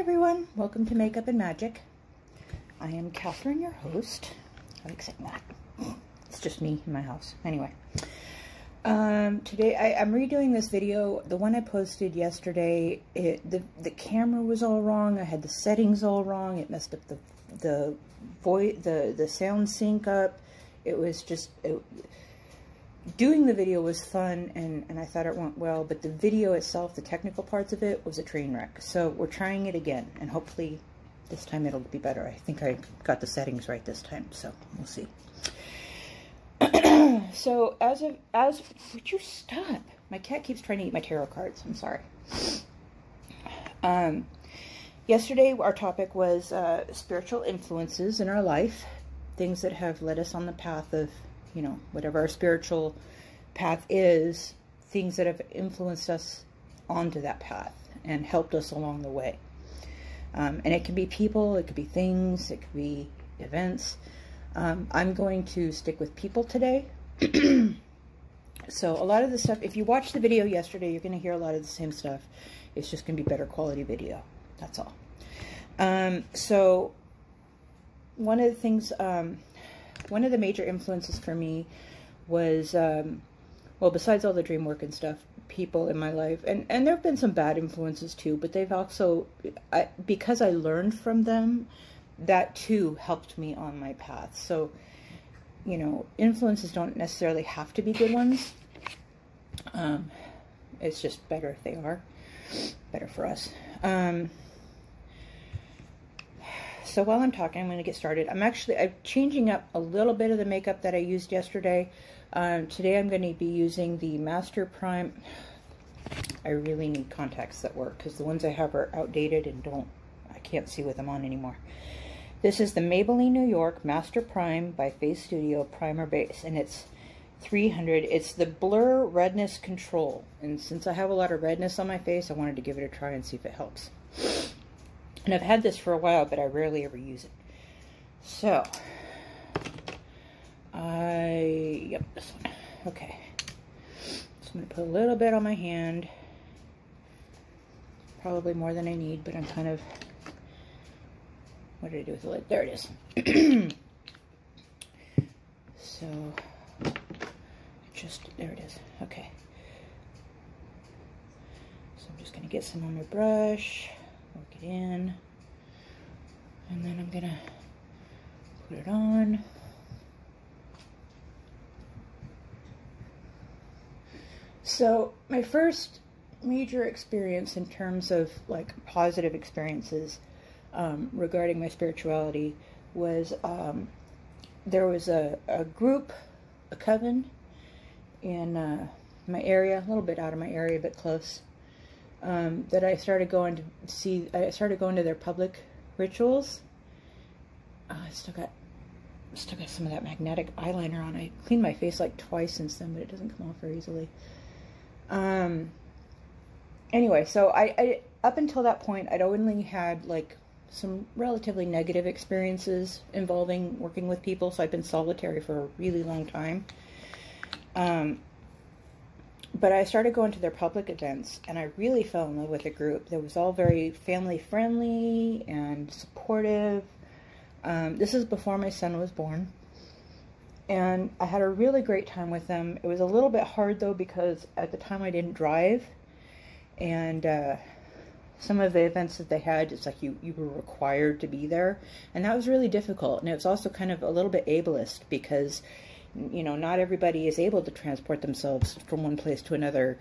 everyone, welcome to Makeup and Magic. I am Catherine, your host. I like saying that. It's just me in my house. Anyway, today I'm redoing this video. The one I posted yesterday, the camera was all wrong. I had the settings all wrong. It messed up the sound sync up. It was just doing the video was fun, and I thought it went well, but the video itself, the technical parts of it, was a train wreck. So we're trying it again, and hopefully this time it'll be better. I think I got the settings right this time, so we'll see. So would you stop? My cat keeps trying to eat my tarot cards. I'm sorry. Yesterday our topic was spiritual influences in our life, things that have led us on the path of, you know, whatever our spiritual path is, things that have influenced us onto that path and helped us along the way. And it can be people, it could be things, it could be events. I'm going to stick with people today. So a lot of the stuff, if you watched the video yesterday, you're going to hear a lot of the same stuff. It's just going to be better quality video. That's all. So one of the things, one of the major influences for me was, well, besides all the dream work and stuff, people in my life, and there have been some bad influences too, but they've also, because I learned from them, that too helped me on my path. So, you know, influences don't necessarily have to be good ones. It's just better if they are. Better for us. So while I'm talking, I'm going to get started. I'm changing up a little bit of the makeup that I used yesterday. Today I'm going to be using the Master Prime. I really need contacts that work because the ones I have are outdated and I can't see with them on anymore. This is the Maybelline New York Master Prime by Face Studio Primer Base, and it's 300. It's the Blur Redness Control, and since I have a lot of redness on my face, I wanted to give it a try and see if it helps. And I've had this for a while, but I rarely ever use it. So, yep, this one. Okay. So I'm going to put a little bit on my hand. Probably more than I need, but I'm kind of, what did I do with the lid? There it is. So, there it is. Okay. So I'm just going to get some on my brush. Work it in, and then I'm gonna put it on. So my first major experience in terms of like positive experiences regarding my spirituality was there was a group, a coven in my area, a little bit out of my area but close. That I started going to see. I started going to their public rituals. I still got some of that magnetic eyeliner on. I cleaned my face like twice since then, but it doesn't come off very easily. Anyway, so I up until that point, I'd only had like some relatively negative experiences involving working with people. So I've been solitary for a really long time. But I started going to their public events, and I really fell in love with the group. They was all very family-friendly and supportive. This is before my son was born. And I had a really great time with them. It was a little bit hard, though, because at the time I didn't drive. And some of the events that they had, it's like you were required to be there. And that was really difficult. And it was also kind of a little bit ableist because, you know, not everybody is able to transport themselves from one place to another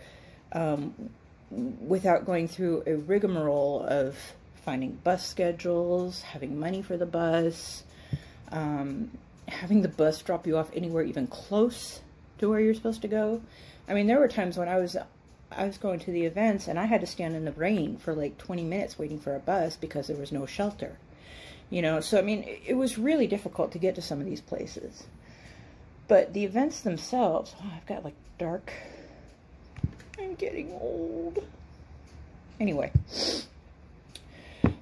without going through a rigmarole of finding bus schedules, having money for the bus, having the bus drop you off anywhere even close to where you're supposed to go. I mean, there were times when I was going to the events and I had to stand in the rain for like 20 minutes waiting for a bus because there was no shelter. You know, so I mean, it was really difficult to get to some of these places. But the events themselves, oh, I've got like dark, I'm getting old. Anyway,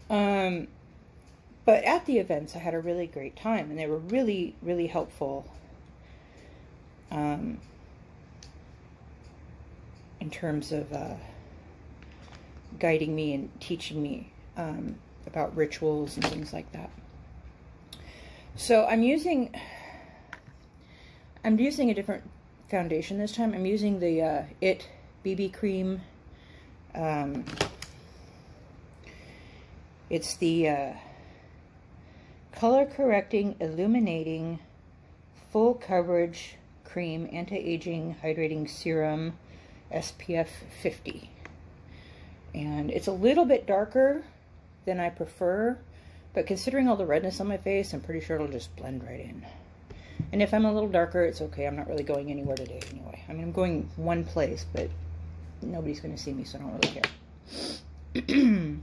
but at the events I had a really great time, and they were really, really helpful in terms of guiding me and teaching me about rituals and things like that. So I'm using a different foundation this time. I'm using the It BB cream. It's the color correcting, illuminating, full coverage cream, anti-aging hydrating serum, SPF 50. And it's a little bit darker than I prefer, but considering all the redness on my face, I'm pretty sure it'll just blend right in. And if I'm a little darker, it's okay. I'm not really going anywhere today anyway. I mean, I'm going one place, but nobody's going to see me, so I don't really care.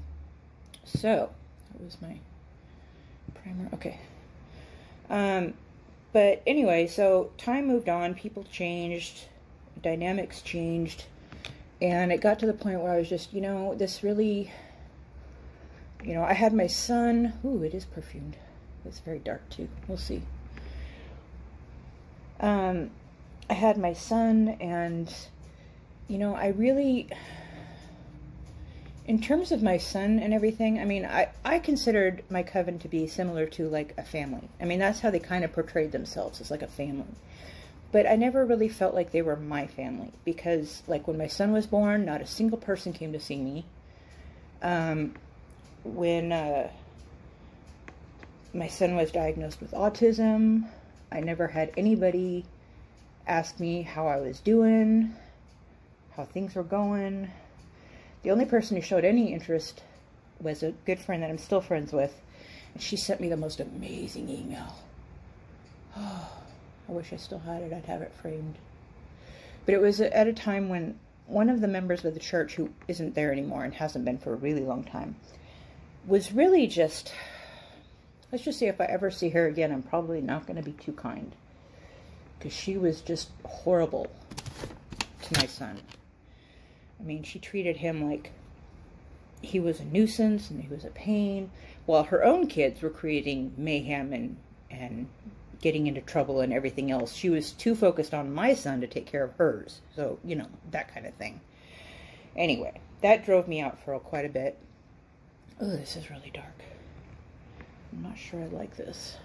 So, that was my primer. Okay. But anyway, so time moved on, people changed, dynamics changed, and it got to the point where I was just, you know, this really, you know, I had my son. Ooh, it is perfumed. It's very dark too. We'll see. I had my son, and, you know, I really, in terms of my son and everything, I mean, I considered my coven to be similar to, like, a family. I mean, that's how they kind of portrayed themselves, as like a family. But I never really felt like they were my family, because, like, when my son was born, not a single person came to see me. When my son was diagnosed with autism, I never had anybody ask me how I was doing, how things were going. The only person who showed any interest was a good friend that I'm still friends with, and she sent me the most amazing email. Oh, I wish I still had it. I'd have it framed. But it was at a time when one of the members of the church, who isn't there anymore and hasn't been for a really long time, was really just, let's just say if I ever see her again, I'm probably not going to be too kind, because she was just horrible to my son. I mean, she treated him like he was a nuisance and he was a pain, while her own kids were creating mayhem and getting into trouble and everything else. She was too focused on my son to take care of hers. So, you know, that kind of thing. Anyway, that drove me out for quite a bit. Oh, this is really dark. I'm not sure I like this.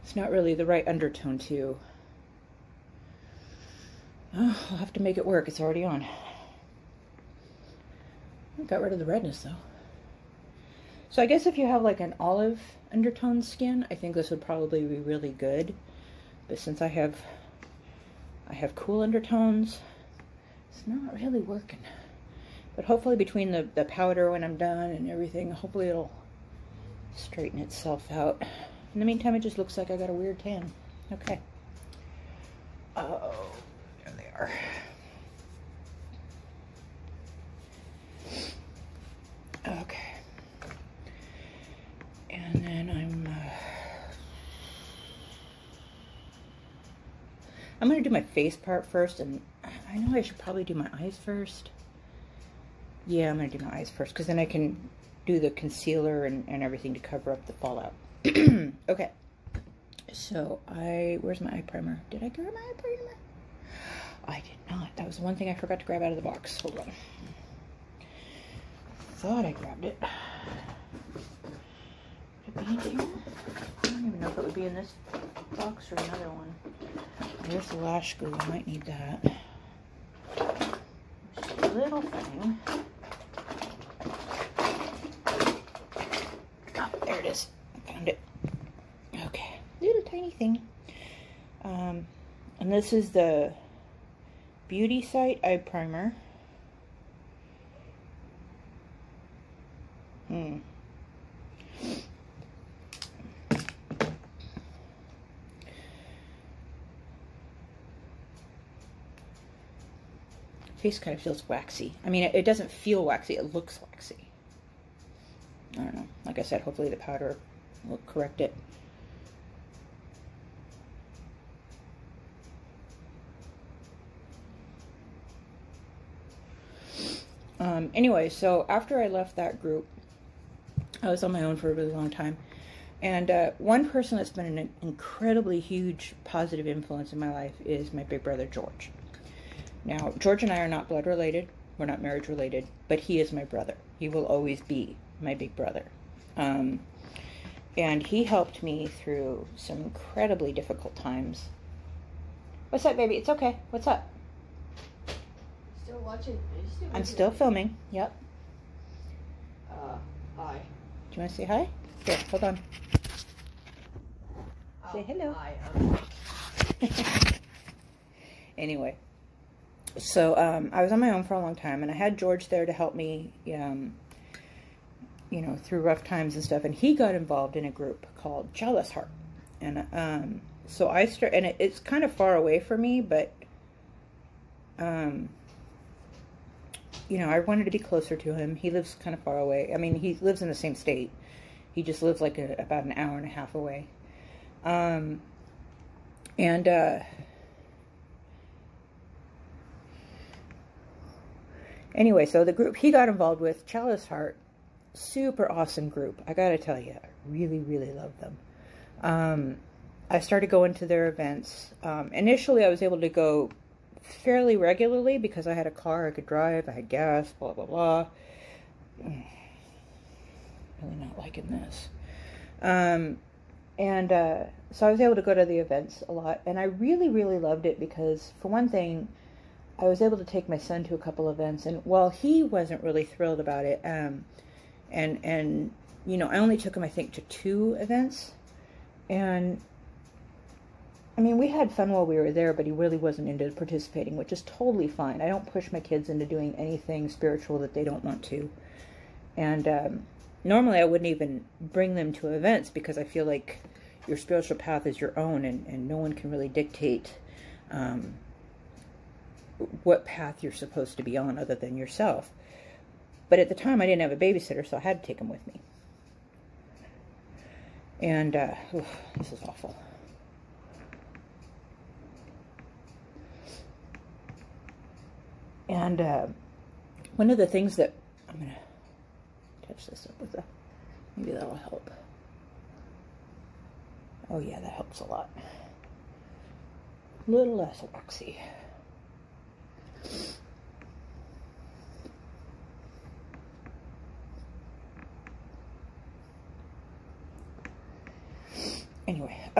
It's not really the right undertone, too. Oh, I'll have to make it work. It's already on. I got rid of the redness, though. So I guess if you have like an olive undertone skin, I think this would probably be really good. But since I have cool undertones, it's not really working. But hopefully between the powder when I'm done and everything, hopefully it'll straighten itself out. In the meantime, it just looks like I got a weird tan. Okay. Oh, there they are. Okay. And then I'm going to do my face part first, and I know I should probably do my eyes first. Yeah, I'm going to do my eyes first, because then I can do the concealer and everything to cover up the fallout. Okay. So, where's my eye primer? Did I grab my eye primer? I did not. That was the one thing I forgot to grab out of the box. Hold on. Thought I grabbed it. Would it be in here? I don't even know if it would be in this box or another one. There's the lash glue. I might need that. Just a little thing. Oh, there it is. I found it. Okay. Little tiny thing. And this is the Beauty Site Eye Primer. Face kind of feels waxy. I mean, it doesn't feel waxy, it looks waxy. I don't know. Like I said, hopefully the powder will correct it. Anyway, so after I left that group, I was on my own for a really long time. And one person that's been an incredibly huge positive influence in my life is my big brother, George. Now, George and I are not blood related. We're not marriage related. But he is my brother. He will always be my big brother. And he helped me through some incredibly difficult times. What's up, baby? It's okay. What's up? Still watching? I'm still filming. Yep. Hi. Do you want to say hi? Here, hold on. Say hello. Hi. Anyway, so I was on my own for a long time, and I had George there to help me, you know, through rough times and stuff. And he got involved in a group called Jealous Heart, and so I and it's kind of far away for me, but you know, I wanted to be closer to him. He lives kind of far away. I mean, he lives in the same state. He just lives like about an hour and a half away. Anyway, so the group he got involved with, Chalice Heart, super awesome group. I gotta tell you, I really, really love them. I started going to their events. Initially, I was able to go fairly regularly because I had a car I could drive, I had gas, blah, blah, blah. Really not liking this. So I was able to go to the events a lot, and I really, really loved it because, for one thing, I was able to take my son to a couple events, and while he wasn't really thrilled about it, and you know, I only took him, I think, to 2 events, and I mean, we had fun while we were there, but he really wasn't into participating, which is totally fine. I don't push my kids into doing anything spiritual that they don't want to. And normally I wouldn't even bring them to events because I feel like your spiritual path is your own, and no one can really dictate what path you're supposed to be on other than yourself. But at the time, I didn't have a babysitter, so I had to take him with me. And this is awful. And one of the things that I'm going to touch this up with maybe that'll help. Oh yeah, that helps a lot. A little less waxy. Anyway,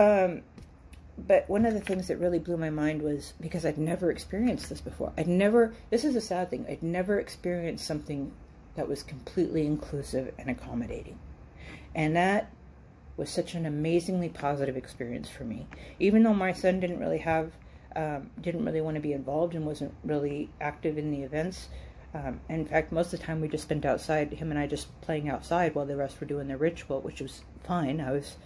but one of the things that really blew my mind was because I'd never experienced this before. This is a sad thing, I'd never experienced something that was completely inclusive and accommodating. And that was such an amazingly positive experience for me. Even though my son didn't really want to be involved and wasn't really active in the events. In fact, most of the time we just spent outside, him and I just playing outside while the rest were doing their ritual, which was fine. I was,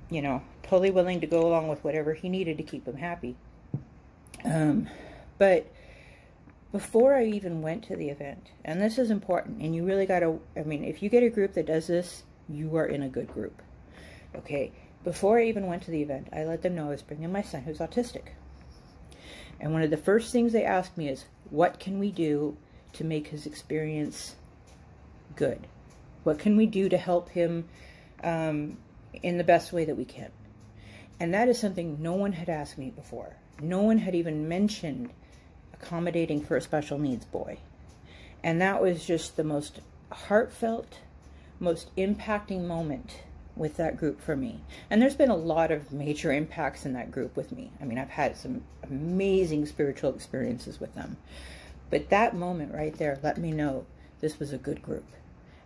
you know, totally willing to go along with whatever he needed to keep him happy. But before I even went to the event, and this is important, and you really gotta, I mean, if you get a group that does this, you are in a good group. Okay, before I even went to the event, I let them know I was bringing my son who's autistic. And one of the first things they asked me is, what can we do to make his experience good? What can we do to help him in the best way that we can? And that is something no one had asked me before. No one had even mentioned accommodating for a special needs boy. And that was just the most heartfelt, most impacting moment with that group for me. And there's been a lot of major impacts in that group with me. I mean, I've had some amazing spiritual experiences with them. But that moment right there let me know this was a good group.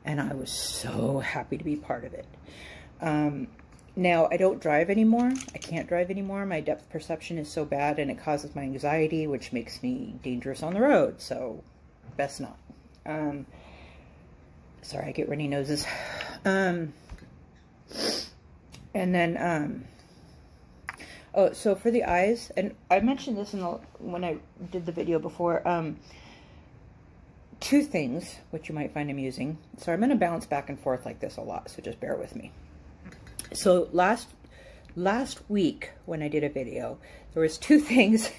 And I was so happy to be part of it. Now, I don't drive anymore. I can't drive anymore. My depth perception is so bad and it causes my anxiety, which makes me dangerous on the road. So, best not. Sorry, I get runny noses. And then, oh, so for the eyes, and I mentioned this when I did the video before, 2 things, which you might find amusing. So I'm going to bounce back and forth like this a lot, so just bear with me. So last week when I did a video, there was 2 things.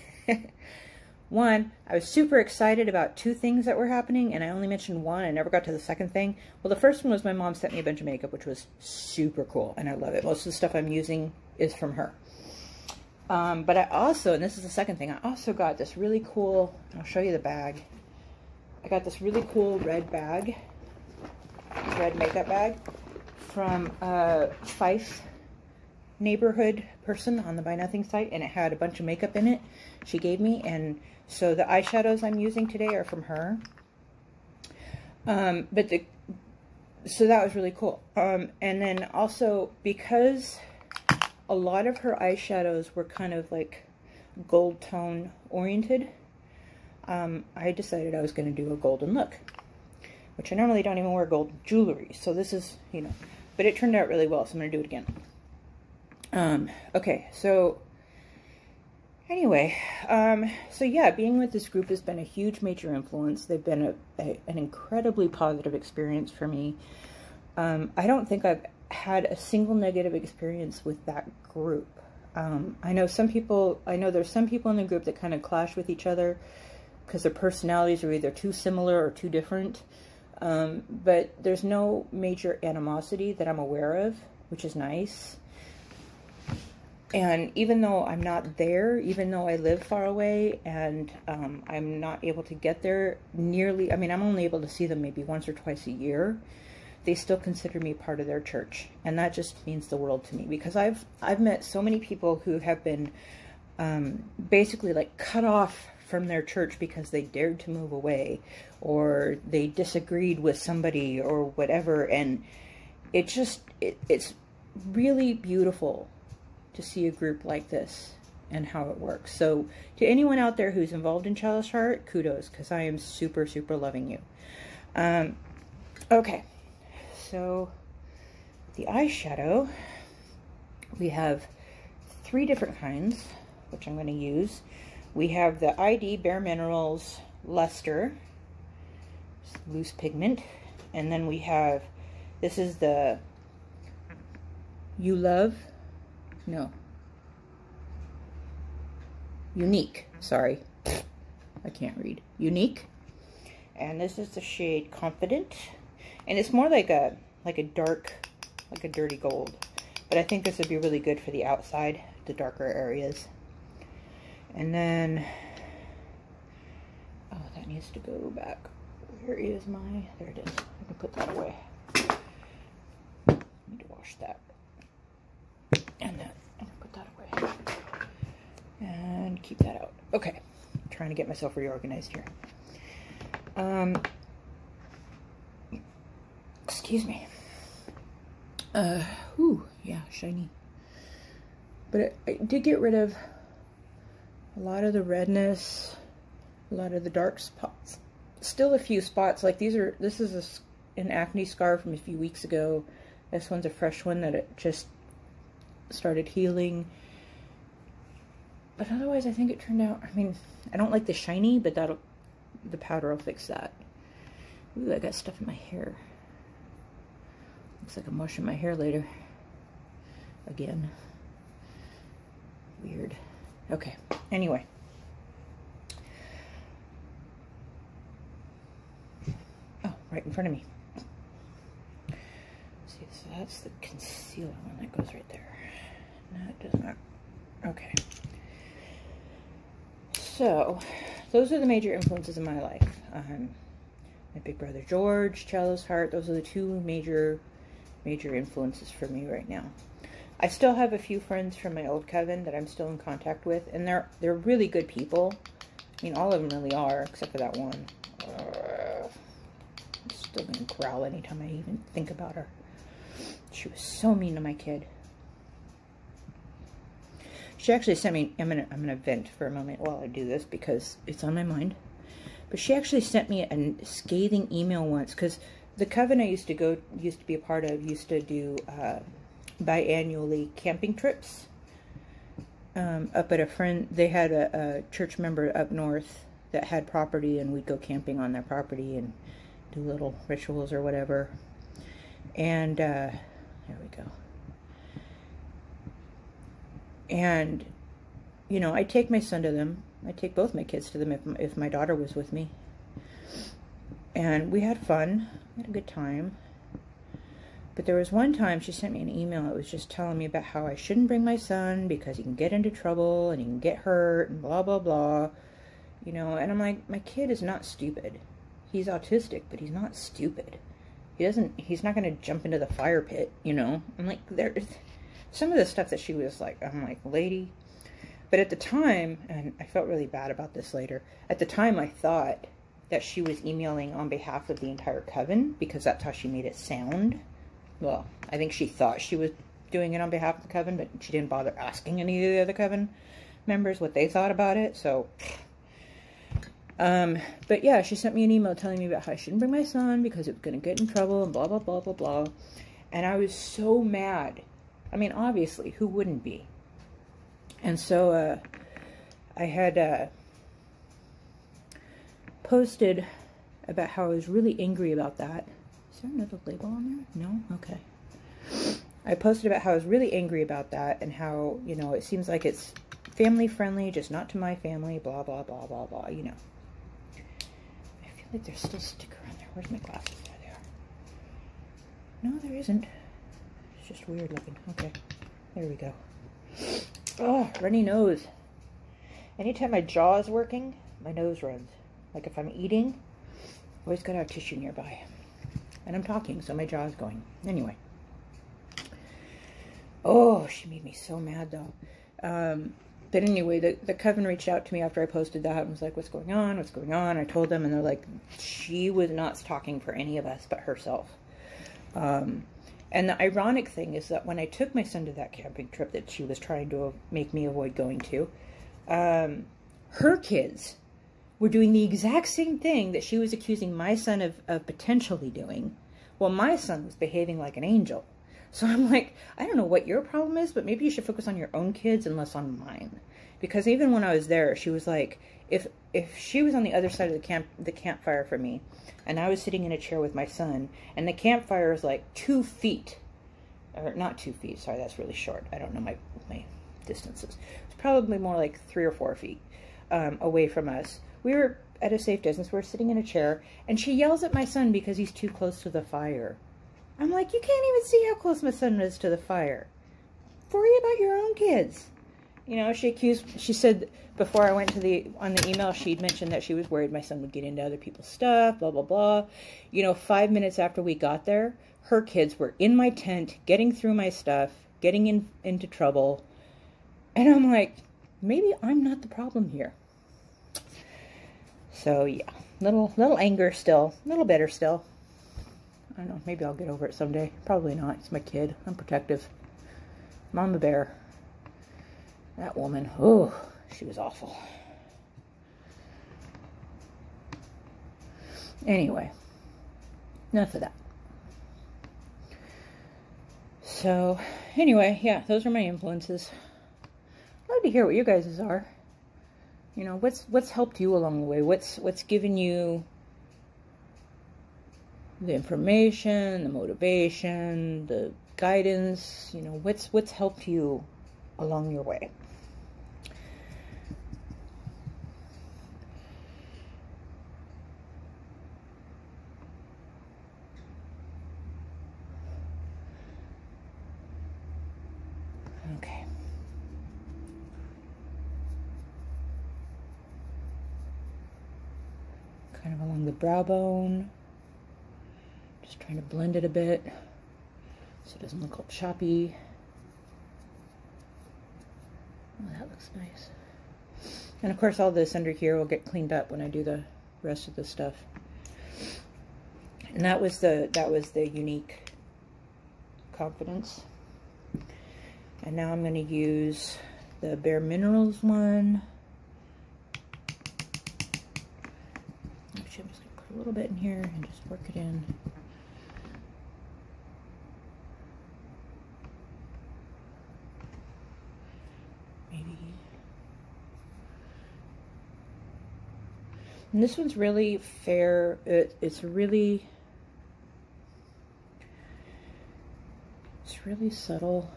One, I was super excited about 2 things that were happening, and I only mentioned one. I never got to the second thing. Well, the first one was my mom sent me a bunch of makeup, which was super cool, and I love it. Most of the stuff I'm using is from her. But I also, and this is the second thing, I also got this really cool, I'll show you the bag. I got this really cool red makeup bag from a Fife neighborhood person on the Buy Nothing site, and it had a bunch of makeup in it she gave me, and so the eyeshadows I'm using today are from her. So that was really cool. And then also, because a lot of her eyeshadows were kind of like gold tone oriented, I decided I was going to do a golden look, which I normally don't even wear gold jewelry. So this is, you know, but it turned out really well, so I'm going to do it again. Okay, so anyway, so yeah, being with this group has been a huge major influence. They've been an incredibly positive experience for me. I don't think I've had a single negative experience with that group. I know there's some people in the group that kind of clash with each other because their personalities are either too similar or too different. But there's no major animosity that I'm aware of, which is nice. And even though I'm not there, even though I live far away and I'm not able to get there nearly, I mean, I'm only able to see them maybe once or twice a year, they still consider me part of their church. And that just means the world to me, because I've met so many people who have been basically like cut off from their church because they dared to move away or they disagreed with somebody or whatever. And it's really beautiful to see a group like this and how it works. So to anyone out there who's involved in Chalice Heart, kudos, because I am super, super loving you. Okay, so the eyeshadow, we have 3 different kinds, which I'm going to use. We have the ID Bare Minerals Luster, loose pigment, and then we have, this is the Unique, sorry, I can't read, Unique, and this is the shade Confident, and it's more like a dark, like a dirty gold, but I think this would be really good for the outside, the darker areas. And then, oh, that needs to go back. Where is my, there it is, I can put that away. Need to wash that. And then I'm gonna put that away and keep that out. Okay, I'm trying to get myself reorganized here. Excuse me. Ooh, yeah, shiny. But I did get rid of a lot of the redness, a lot of the dark spots. Still a few spots, like this is an acne scar from a few weeks ago. This one's a fresh one that it just started healing. But otherwise, I think it turned out, I mean, I don't like the shiny, but the powder will fix that. Ooh, I got stuff in my hair. Looks like I'm washing my hair later. Again. Weird. Okay, anyway. Oh, right in front of me. See, so that's the concealer one that goes right there. No, it does not. Okay. So, those are the major influences in my life. My big brother George, Chalice Heart, those are the 2 major influences for me right now. I still have a few friends from my old coven that I'm still in contact with, and they're really good people. I mean, all of them really are, except for that one. I'm still gonna growl anytime I even think about her. She was so mean to my kid. She actually sent me, I'm gonna vent for a moment while I do this because it's on my mind. But she actually sent me a scathing email once, because the coven I used to be a part of used to do biannually camping trips up at a friend. They had a church member up north that had property, and we'd go camping on their property and do little rituals or whatever. And there we go. And you know, I'd take my son to them. I'd take both my kids to them if my daughter was with me. And we had fun. We had a good time. But there was one time she sent me an email that was just telling me about how I shouldn't bring my son because he can get into trouble and he can get hurt and blah, blah, blah. You know, and I'm like, my kid is not stupid. He's autistic, but he's not stupid. he's not going to jump into the fire pit, you know? I'm like, there's some of the stuff that she was like, I'm like, lady. But at the time, and I felt really bad about this later, at the time I thought that she was emailing on behalf of the entire coven because that's how she made it sound. Well, I think she thought she was doing it on behalf of the coven, but she didn't bother asking any of the other coven members what they thought about it, so... but yeah, she sent me an email telling me about how I shouldn't bring my son because it was going to get in trouble and blah, blah, blah, blah, blah. And I was so mad. I mean, obviously, who wouldn't be? And so, I had, posted about how I was really angry about that. Is there another label on there? No? Okay. I posted about how I was really angry about that and how, you know, it seems like it's family friendly, just not to my family, blah, blah, blah, blah, blah, you know. I feel like there's still a sticker on there. Where's my glasses? There they are. No, there isn't. It's just weird looking. Okay. There we go. Oh, runny nose. Anytime my jaw is working, my nose runs. Like if I'm eating, I've always got to have tissue nearby. And I'm talking, so my jaw is going. Anyway. Oh, she made me so mad, though. But anyway, the coven reached out to me after I posted that and was like, what's going on? What's going on? I told them, and they're like, she was not talking for any of us but herself. And the ironic thing is that when I took my son to that camping trip that she was trying to make me avoid going to, her kids were doing the exact same thing that she was accusing my son of potentially doing. Well, my son was behaving like an angel. So I'm like, I don't know what your problem is, but maybe you should focus on your own kids and less on mine. Because even when I was there, she was like, if she was on the other side of the campfire for me, and I was sitting in a chair with my son, and the campfire is like 2 feet, or not 2 feet, sorry, that's really short. I don't know my distances. It's probably more like 3 or 4 feet away from us. We were at a safe distance. We were sitting in a chair, and she yells at my son because he's too close to the fire. I'm like, you can't even see how close my son is to the fire. Worry about your own kids. You know, she said before I went to on the email, she'd mentioned that she was worried my son would get into other people's stuff, blah, blah, blah. You know, 5 minutes after we got there, her kids were in my tent, getting through my stuff, getting into trouble. And I'm like, maybe I'm not the problem here. So, yeah, little anger still, a little bitter still. I don't know, maybe I'll get over it someday. Probably not. It's my kid. I'm protective. Mama bear. That woman, oh, she was awful. Anyway, enough of that. So, anyway, yeah, those are my influences. I'd love to hear what you guys' are. You know, what's helped you along the way? What's given you the information, the motivation, the guidance? You know, what's helped you along your way? Okay. Kind of along the brow bone. Just trying to blend it a bit so it doesn't look all choppy. Oh, that looks nice. And of course all this under here will get cleaned up when I do the rest of the stuff. And that was the unique confidence. And now I'm going to use the Bare Minerals one. Actually, I'm just going to put a little bit in here and just work it in. Maybe. And this one's really fair. It's really subtle.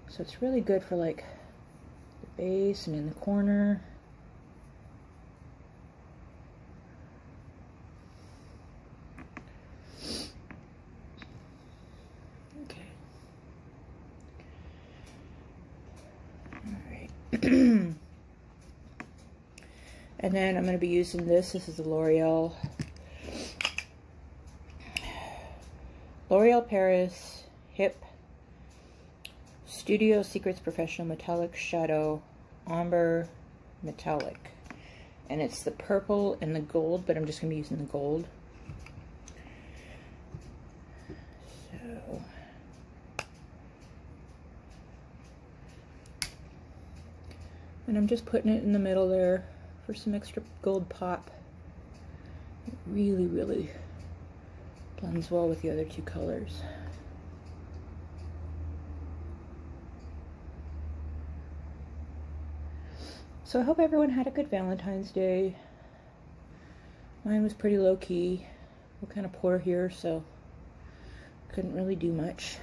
So it's really good for like the base and in the corner. Okay. All right. And then I'm going to be using this. This is the L'Oreal L'Oreal Paris Hip Studio Secrets Professional Metallic Shadow Ombre Metallic. And it's the purple and the gold, but I'm just going to be using the gold. So, and I'm just putting it in the middle there for some extra gold pop. It really, really blends well with the other two colors. So I hope everyone had a good Valentine's Day. Mine was pretty low-key. We're kind of poor here, so couldn't really do much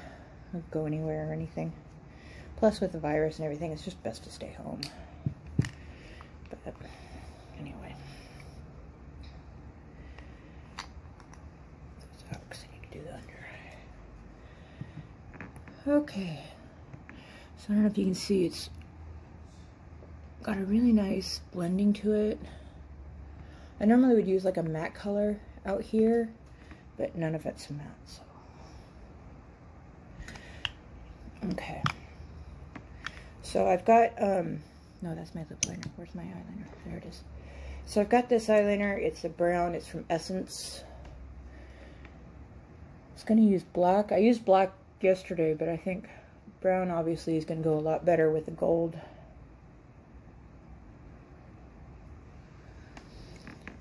or go anywhere or anything. Plus with the virus and everything, it's just best to stay home. But anyway. So I need to do the under. Okay. So I don't know if you can see, it's got a really nice blending to it. I normally would use like a matte color out here, but none of it's matte, so. Okay. So I've got, no, that's my lip liner. Where's my eyeliner? There it is. So I've got this eyeliner. It's a brown. It's from Essence. I was going to use black. I used black yesterday, but I think brown obviously is going to go a lot better with the gold.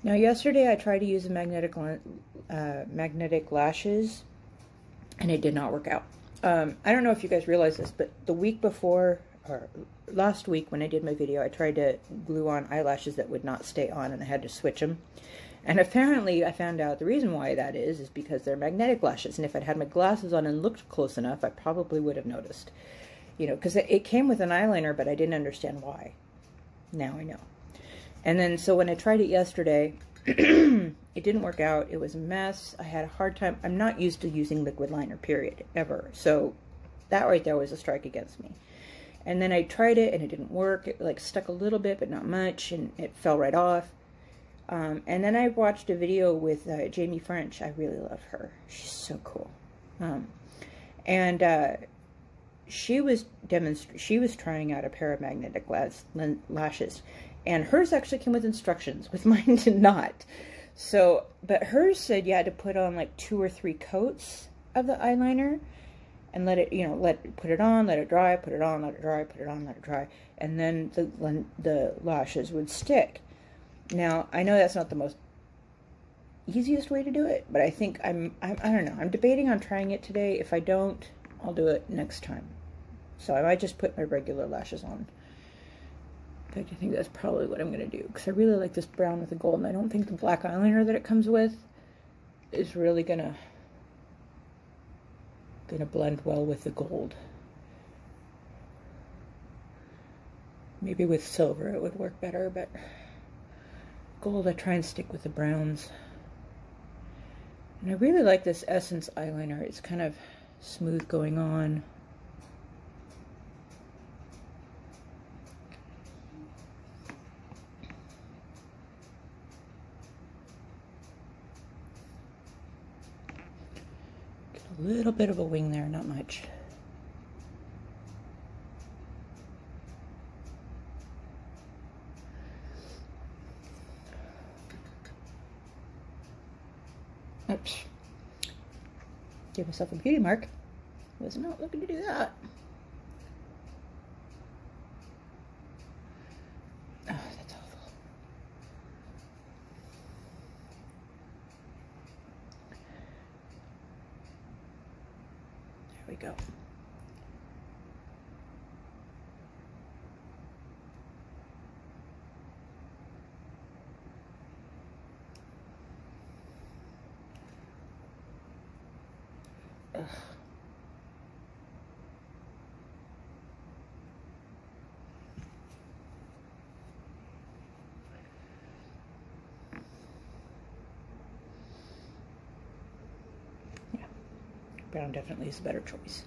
Now yesterday I tried to use the magnetic lashes, and it did not work out. I don't know if you guys realize this, but the week before, or last week when I did my video, I tried to glue on eyelashes that would not stay on, and I had to switch them. And apparently I found out the reason why that is because they're magnetic lashes, and if I'd had my glasses on and looked close enough, I probably would have noticed. You know, because it came with an eyeliner, but I didn't understand why. Now I know. And then, so when I tried it yesterday, it didn't work out. It was a mess. I had a hard time. I'm not used to using liquid liner, period, ever. So that right there was a strike against me. And then I tried it, and it didn't work. It like stuck a little bit, but not much, and it fell right off. And then I watched a video with Jamie French. I really love her. She's so cool. She was trying out a pair of magnetic lashes. And hers actually came with instructions, with mine did not. So, but hers said you had to put on like 2 or 3 coats of the eyeliner and let it, you know, put it on, let it dry, put it on, let it dry, put it on, let it dry, and then the lashes would stick. Now, I know that's not the most easiest way to do it, but I think I don't know. I'm debating on trying it today. If I don't, I'll do it next time. So I might just put my regular lashes on. In fact, I think that's probably what I'm going to do, because I really like this brown with the gold, and I don't think the black eyeliner that it comes with is really gonna blend well with the gold. Maybe with silver it would work better, but gold I try and stick with the browns. And I really like this Essence eyeliner. It's kind of smooth going on. A little bit of a wing there, not much. Oops. Give myself a beauty mark. Was not looking to do that. Oh, that's awful. There we go. Ugh. Yeah, brown definitely is a better choice.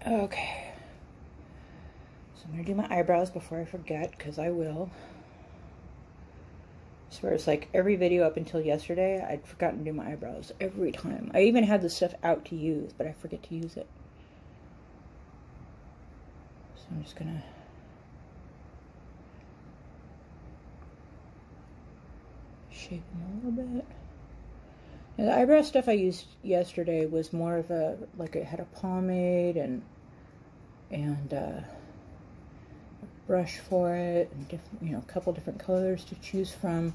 Okay, so I'm going to do my eyebrows before I forget, because I will. So it's like every video up until yesterday, I'd forgotten to do my eyebrows every time. I even had the stuff out to use, but I forget to use it. So I'm just gonna shape them a little bit. Now, the eyebrow stuff I used yesterday was more of a, like, it had a pomade and a brush for it, and different, you know, a couple different colors to choose from.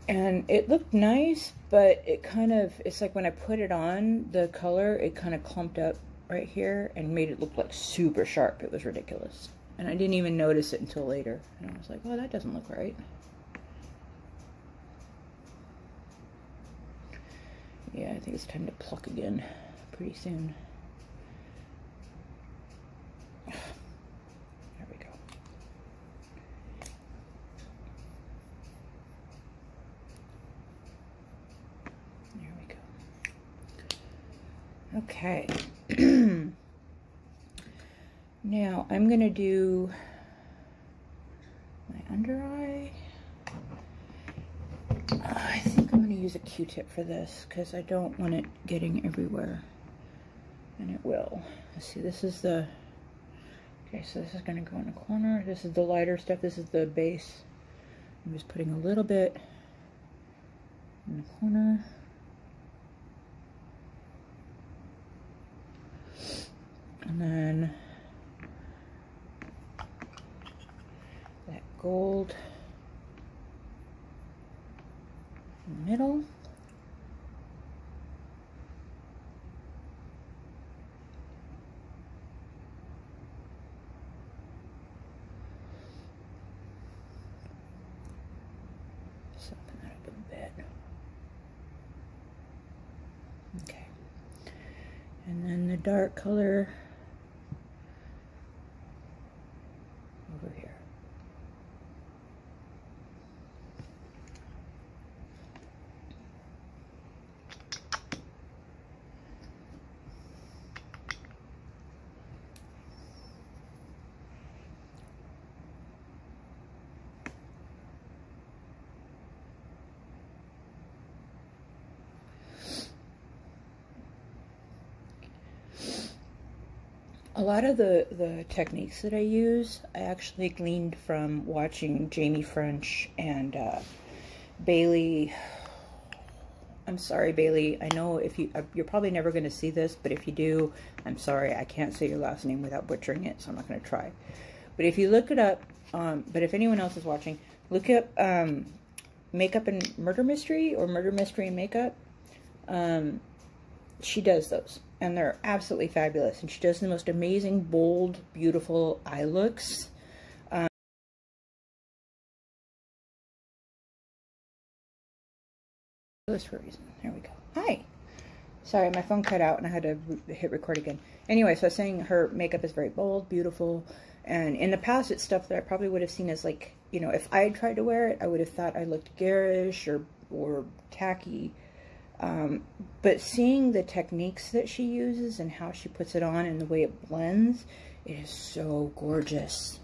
And it looked nice, but it kind of, it's like when I put it on, the color, it kind of clumped up right here and made it look like super sharp. It was ridiculous. And I didn't even notice it until later. And I was like, oh, that doesn't look right. Yeah, I think it's time to pluck again pretty soon. There we go. There we go. Okay. Now I'm gonna do my under eye. I think I'm going to use a Q-tip for this because I don't want it getting everywhere, and it will. Let's see, this is the, okay, so this is going to go in the corner. This is the lighter stuff. This is the base. I'm just putting a little bit in the corner. And then that gold in the middle. Soften that up a bit. Okay. And then the dark color over here. A lot of the techniques that I use, I actually gleaned from watching Jamie French and Bailey. I'm sorry, Bailey. I know if you're probably never going to see this, but if you do, I'm sorry. I can't say your last name without butchering it, so I'm not going to try. But if you look it up, but if anyone else is watching, look up Makeup and Murder Mystery or Murder Mystery and Makeup. She does those, and they're absolutely fabulous. And she does the most amazing, bold, beautiful eye looks. This for a reason. There we go. Hi. Sorry, my phone cut out and I had to hit record again. Anyway, so I was saying her makeup is very bold, beautiful, and in the past it's stuff that I probably would have seen as, like, you know, if I had tried to wear it, I would have thought I looked garish or tacky. But seeing the techniques that she uses and how she puts it on and the way it blends, it is so gorgeous.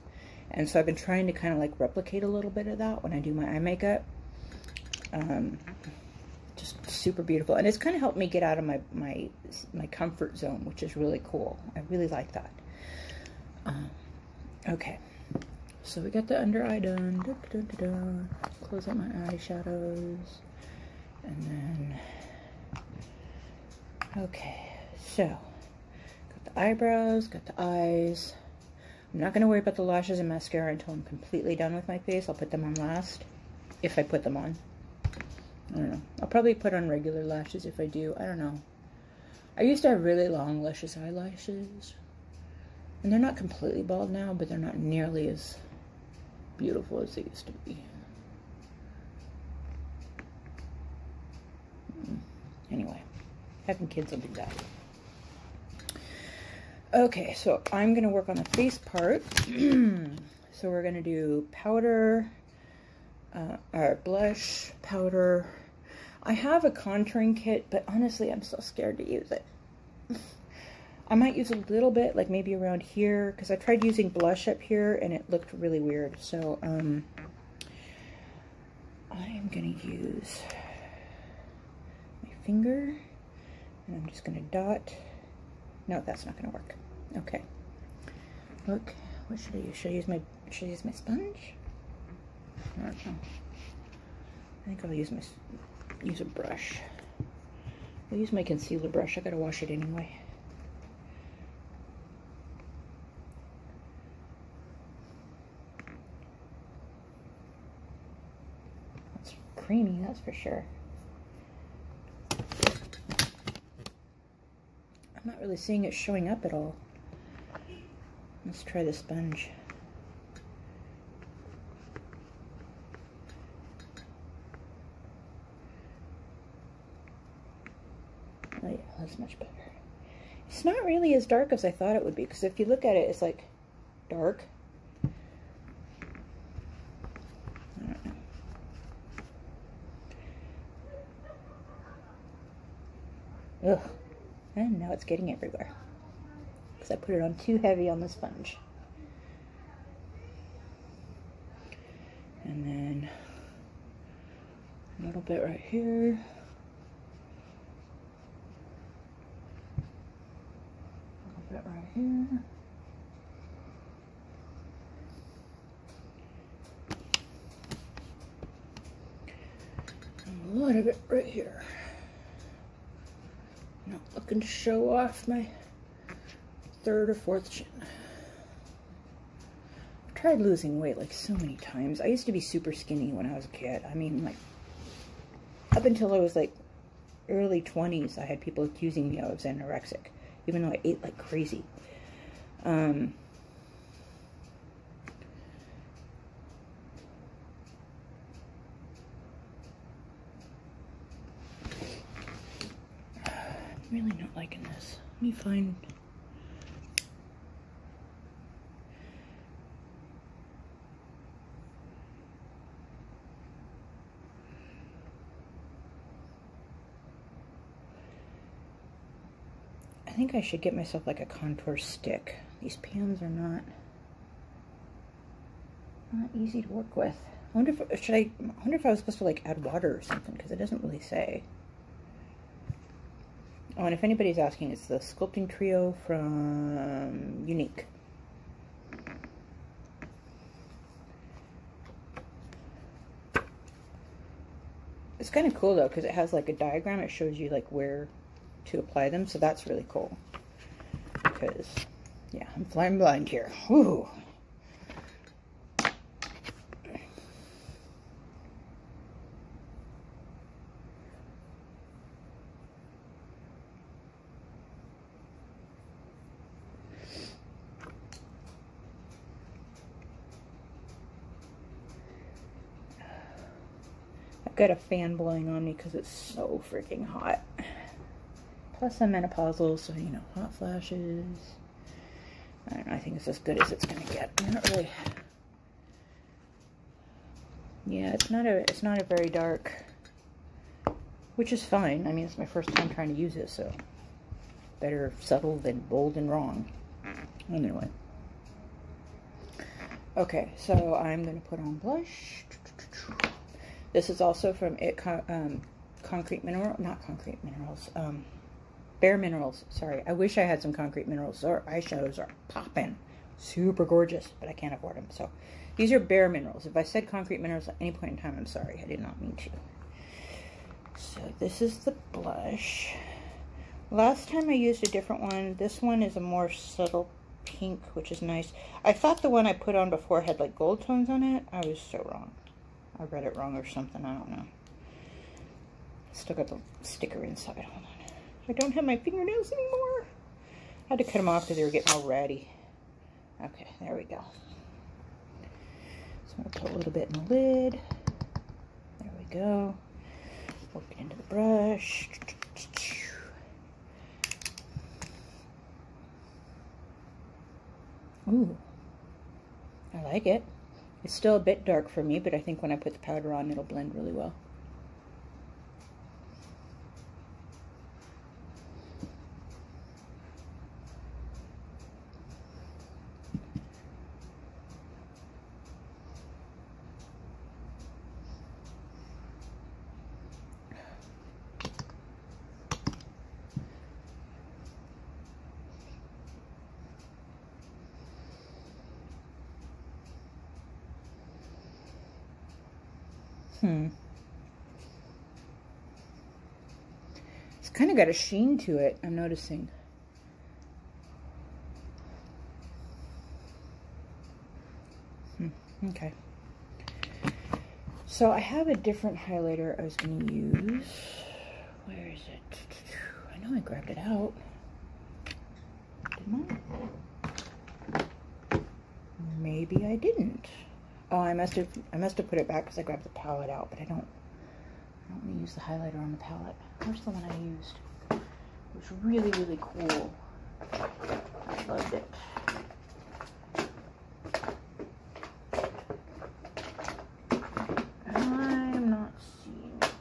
And so I've been trying to kind of like replicate a little bit of that when I do my eye makeup. Just super beautiful. And it's kind of helped me get out of my comfort zone, which is really cool. I really like that. Okay. So we got the under eye done. Close up my eyeshadows. And then, okay, so got the eyebrows, got the eyes. I'm not going to worry about the lashes and mascara until I'm completely done with my face. I'll put them on last, if I put them on. I don't know. I'll probably put on regular lashes if I do. I don't know. I used to have really long, luscious eyelashes. And they're not completely bald now, but they're not nearly as beautiful as they used to be. Anyway, having kids will do that. Okay, so I'm going to work on the face part. So we're going to do powder, or blush, powder. I have a contouring kit, but honestly, I'm so scared to use it. I might use a little bit, like maybe around here, because I tried using blush up here, and it looked really weird. So, I'm going to use my finger, and I'm just going to dot. No, that's not going to work. Okay. Look, what should I use? Should I use my sponge? I don't know. I think I'll use a brush. I'll use my concealer brush. I gotta wash it anyway. It's creamy, that's for sure. I'm not really seeing it showing up at all. Let's try the sponge. Oh yeah, that's much better. It's not really as dark as I thought it would be, because if you look at it, it's like dark. I don't know. Ugh. And now it's getting everywhere, because I put it on too heavy on the sponge. And then a little bit right here. Bit right here. And a lot of it right here. Not looking to show off my third or fourth chin. I've tried losing weight like so many times. I used to be super skinny when I was a kid. I mean, like, up until I was like early 20s, I had people accusing me I was anorexic, even though I ate like crazy. I'm really not liking this. Let me find... I think I should get myself like a contour stick. These pans are not easy to work with. I wonder if I was supposed to like add water or something, because it doesn't really say. Oh, and if anybody's asking, it's the Sculpting Trio from Unique. It's kind of cool though, because it has like a diagram. It shows you like where to apply them, so that's really cool. Because, yeah, I'm flying blind here. Woo! I've got a fan blowing on me because it's so freaking hot. Plus I'm menopausal, so, you know, hot flashes. I don't know, I think it's as good as it's gonna get. I'm not really... Yeah, it's not a very dark, which is fine. I mean, it's my first time trying to use it, so better subtle than bold and wrong. Anyway. Okay, so I'm gonna put on blush. This is also from Concrete Mineral, not Concrete Minerals, Bare Minerals, sorry. I wish I had some Concrete Minerals. Their eyeshadows are popping. Super gorgeous, but I can't afford them. So these are Bare Minerals. If I said Concrete Minerals at any point in time, I'm sorry. I did not mean to. So this is the blush. Last time I used a different one. This one is a more subtle pink, which is nice. I thought the one I put on before had like gold tones on it. I was so wrong. I read it wrong or something. I don't know. Still got the sticker inside. Hold on. I don't have my fingernails anymore. I had to cut them off because they were getting all ratty. Okay, there we go. So I'm going to put a little bit in the lid. There we go. Work it into the brush. Ooh, I like it. It's still a bit dark for me, but I think when I put the powder on, it'll blend really well. It's kind of got a sheen to it, I'm noticing. Okay. So I have a different highlighter I was going to use. Where is it? I know I grabbed it out. Didn't I? Maybe I didn't. Oh, I must have put it back because I grabbed the palette out, but I don't want to use the highlighter on the palette. Where's the one I used? It was really, really cool. I loved it. I'm not seeing it.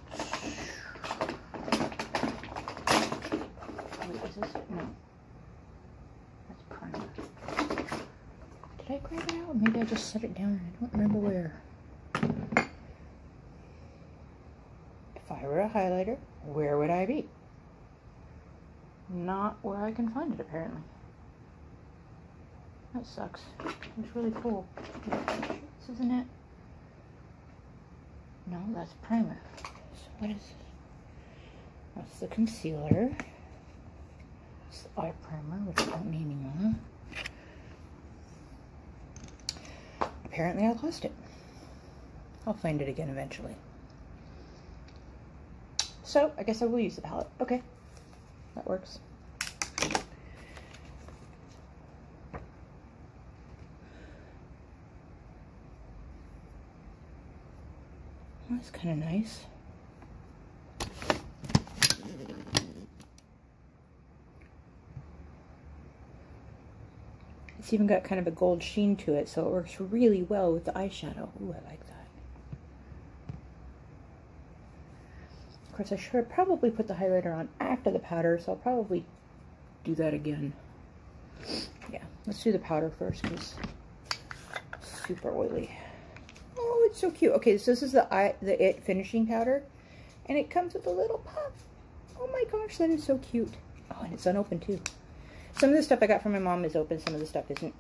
Wait, is this it? No. That's primer. Did I grab it out? Maybe I just set it down and I don't remember where. If I were a highlighter, where would I be? Not where I can find it, apparently. That sucks. It was really cool. This isn't it? No, that's primer. So what is this? That's the concealer. It's the eye primer, which I don't need anymore. Apparently I lost it. I'll find it again eventually. So I guess I will use the palette. Okay, that works. That's kind of nice. It's even got kind of a gold sheen to it, so it works really well with the eyeshadow. Ooh, I like that. Of course, I should have probably put the highlighter on after the powder, so I'll probably do that again. Yeah, let's do the powder first, because it's super oily. Oh, it's so cute. Okay, so this is the It finishing powder, and it comes with a little puff. Oh my gosh, that is so cute. Oh, and it's unopened too. Some of the stuff I got from my mom is open, some of the stuff isn't.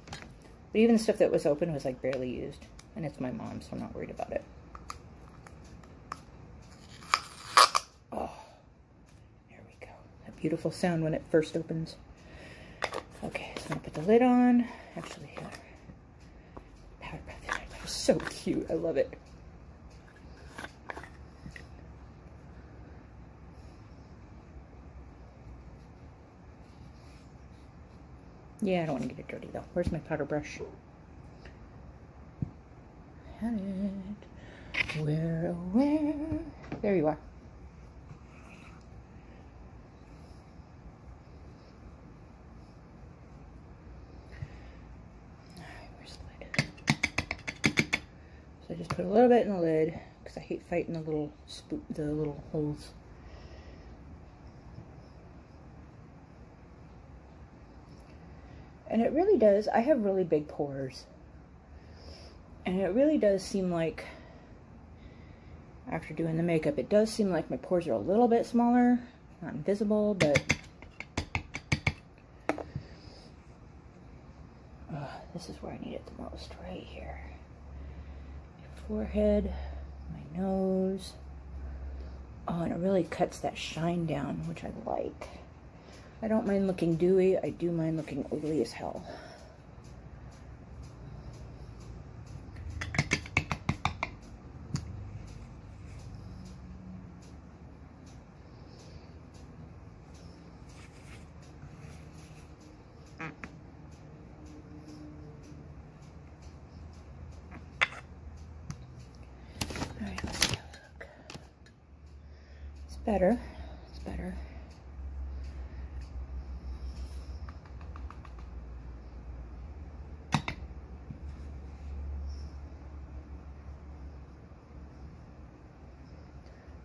But even the stuff that was open was like barely used. And it's my mom's, so I'm not worried about it. Oh, there we go. That beautiful sound when it first opens. Okay, so I'm gonna put the lid on. Actually, here. Powder puff. That was so cute. I love it. Yeah, I don't want to get it dirty though. Where's my powder brush? Had it. Where, oh where? There you are. Alright, where's the lid? So I just put a little bit in the lid because I hate fighting the little holes. And it really does, I have really big pores. And it really does seem like, after doing the makeup, it does seem like my pores are a little bit smaller. Not invisible, but... this is where I need it the most, right here. My forehead, my nose. Oh, and it really cuts that shine down, which I like. I don't mind looking dewy. I do mind looking oily as hell. All right, let's have a look. It's better. It's better.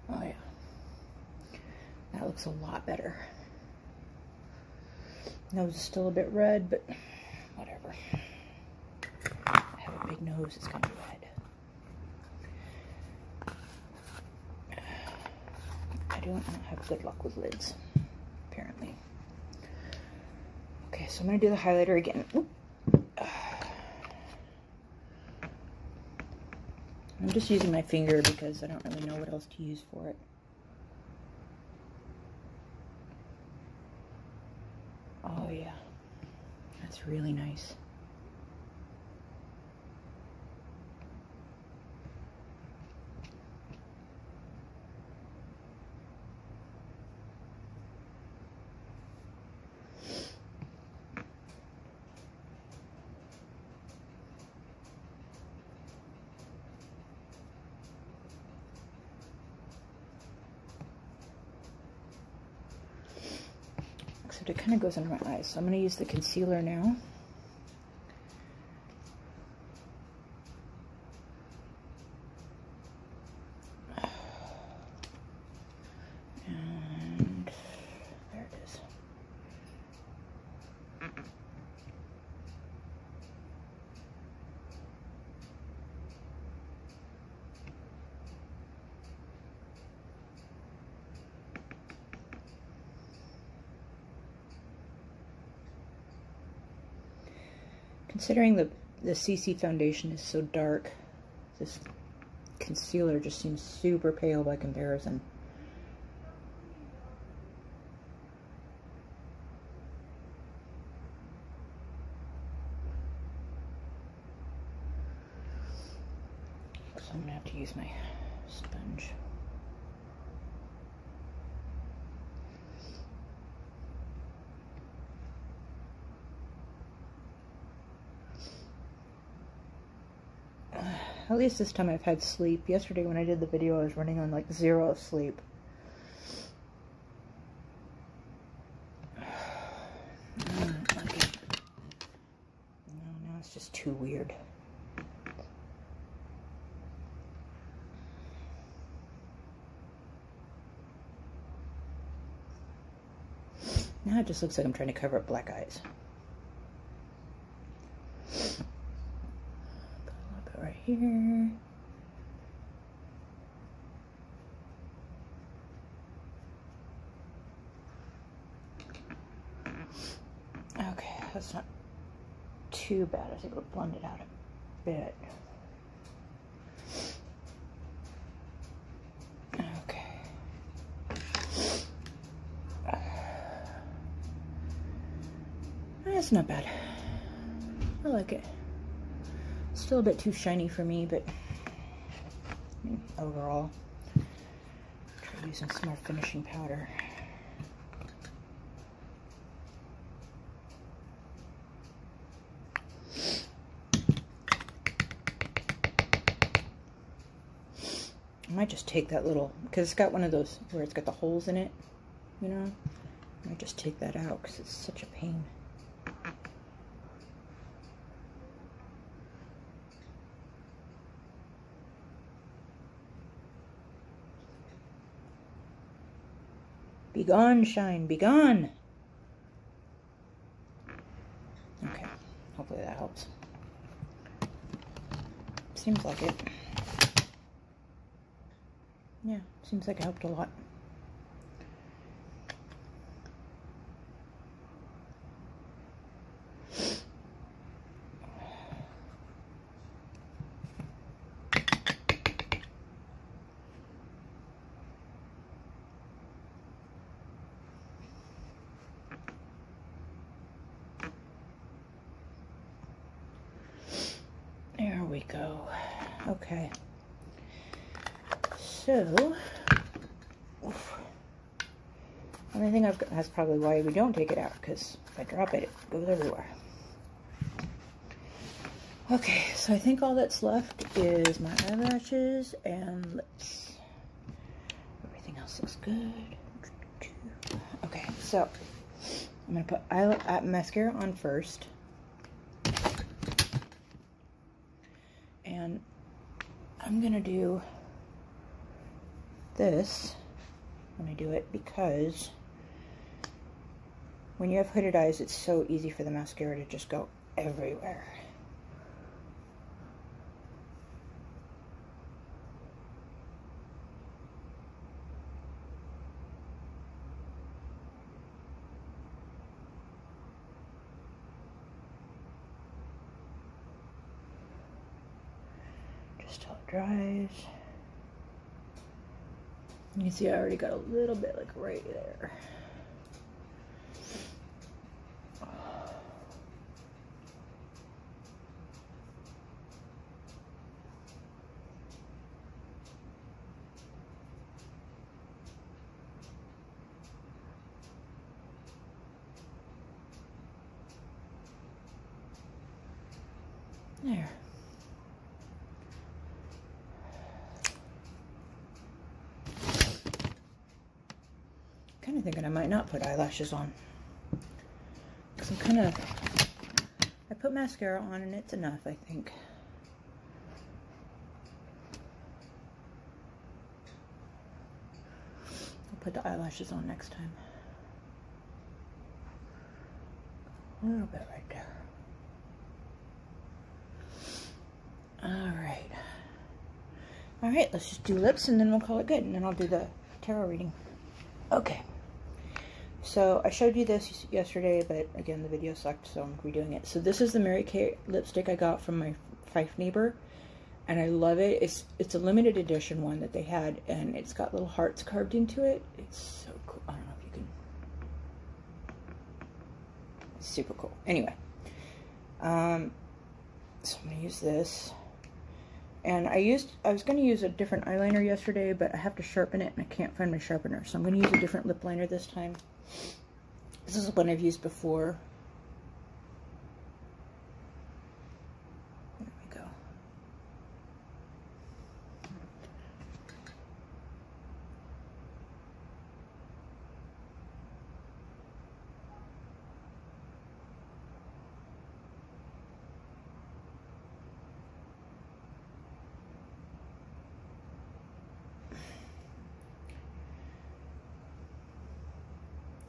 Oh yeah, that looks a lot better. Nose is still a bit red, but whatever. I have a big nose, it's gonna be red. I don't have good luck with lids, apparently. Okay, so I'm gonna do the highlighter again. I'm I'm just using my finger because I don't really know what else to use for it. Oh yeah, that's really nice. Except it kind of goes under my eyes, so I'm going to use the concealer now. And there it is. Considering the CC foundation is so dark, this concealer just seems super pale by comparison. So I'm gonna have to use my sponge. At least this time I've had sleep. Yesterday when I did the video, I was running on like 0 sleep. Now it's just too weird. Now it just looks like I'm trying to cover up black eyes. Put a little bit right here. Okay, that's not too bad. I think we'll blend it out a bit. Okay. That's not bad. I like it. Still a bit too shiny for me, but I mean, overall, try using some more finishing powder. I might just take that little, because it's got one of those where it's got the holes in it, you know? I might just take that out because it's such a pain. Be gone, shine, be gone. Okay, hopefully that helps. Seems like it. Yeah, seems like it helped a lot. There we go. Okay. So, only thing I've got, that's probably why we don't take it out, because if I drop it, it goes everywhere. Okay, so I think all that's left is my eyelashes and lips. Everything else looks good. Okay, so I'm going to put mascara on first. And I'm going to do this when I do it, because when you have hooded eyes, it's so easy for the mascara to just go everywhere. Just till it dries. You can see I already got a little bit like right there. There. Kind of thinking I might not put eyelashes on, because I'm kind of, I put mascara on and it's enough, I think. I'll put the eyelashes on next time. A little bit right there. All right, let's just do lips and then we'll call it good, and then I'll do the tarot reading. Okay. So I showed you this yesterday, but again, the video sucked, so I'm redoing it. So this is the Mary Kay lipstick I got from my Fife neighbor, and I love it. It's a limited edition one that they had, and it's got little hearts carved into it. It's so cool. I don't know if you can. It's super cool. Anyway, so I'm gonna use this. And I was going to use a different eyeliner yesterday, but I have to sharpen it and I can't find my sharpener. So I'm going to use a different lip liner this time. This is one I've used before. There we go.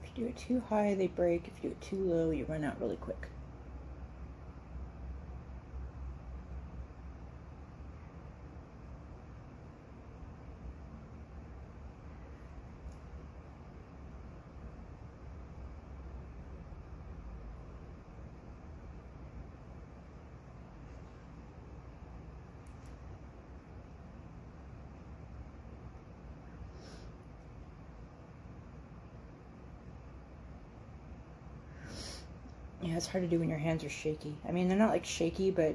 If you do it too high, they break. If you do it too low, you run out really quick. Yeah, it's hard to do when your hands are shaky. I mean, they're not like shaky, but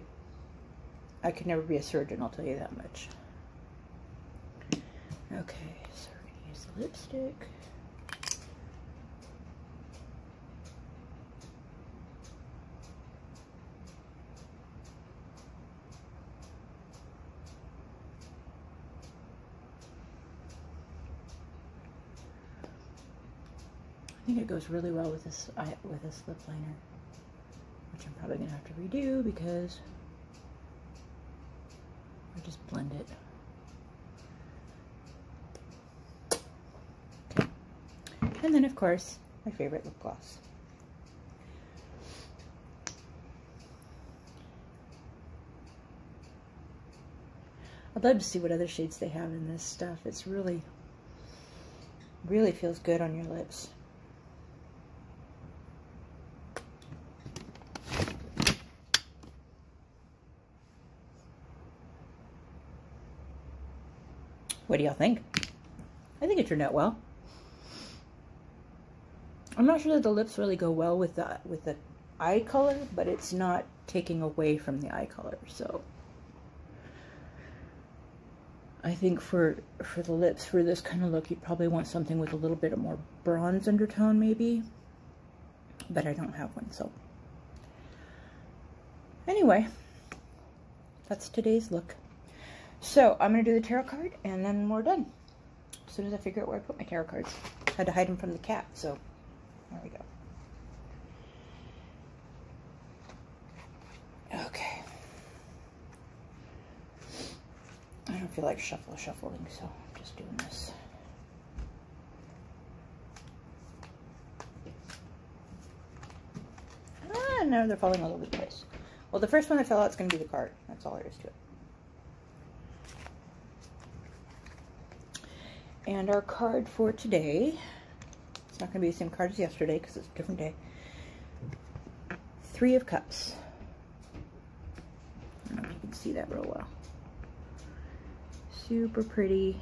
I could never be a surgeon, I'll tell you that much. Okay, so we're gonna use the lipstick. I think it goes really well with this lip liner, which I'm probably gonna have to redo because I just blend it. Okay. And then of course, my favorite lip gloss. I'd love to see what other shades they have in this stuff. It's really feels good on your lips. What do y'all think? I think it turned out well. I'm not sure that the lips really go well with the eye color, but it's not taking away from the eye color. So I think for the lips, for this kind of look, you'd probably want something with a little bit of more bronze undertone maybe, but I don't have one. So anyway, that's today's look. So I'm going to do the tarot card and then we're done. As soon as I figure out where I put my tarot cards. I had to hide them from the cat, so there we go. Okay. I don't feel like shuffling, so I'm just doing this. Ah, no, they're falling all over the place. Well, the first one that fell out is going to be the card. That's all there is to it. And our card for today, it's not going to be the same card as yesterday because it's a different day. 3 of Cups. I don't know if you can see that real well. Super pretty.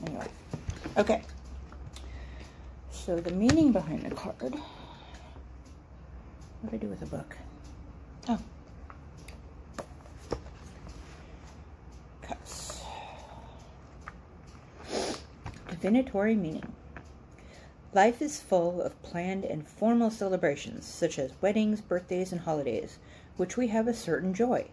Anyway, okay. So the meaning behind the card. What do I do with the book? Oh. Cups. Divinatory meaning. Life is full of planned and formal celebrations, such as weddings, birthdays, and holidays, which we have a certain joy.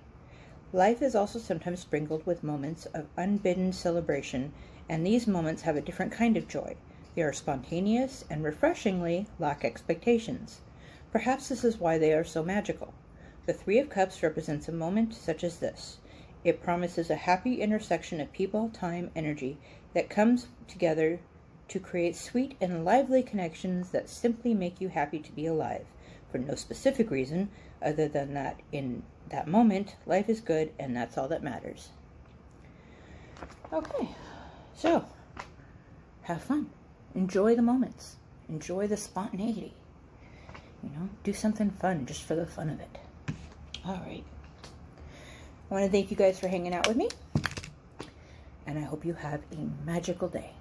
Life is also sometimes sprinkled with moments of unbidden celebration, and these moments have a different kind of joy. They are spontaneous and refreshingly lack expectations. Perhaps this is why they are so magical. The Three of Cups represents a moment such as this. It promises a happy intersection of people, time, energy that comes together to create sweet and lively connections that simply make you happy to be alive, for no specific reason other than that in that moment, life is good and that's all that matters. Okay, so have fun. Enjoy the moments. Enjoy the spontaneity. You know, do something fun just for the fun of it. All right. I want to thank you guys for hanging out with me, and I hope you have a magical day.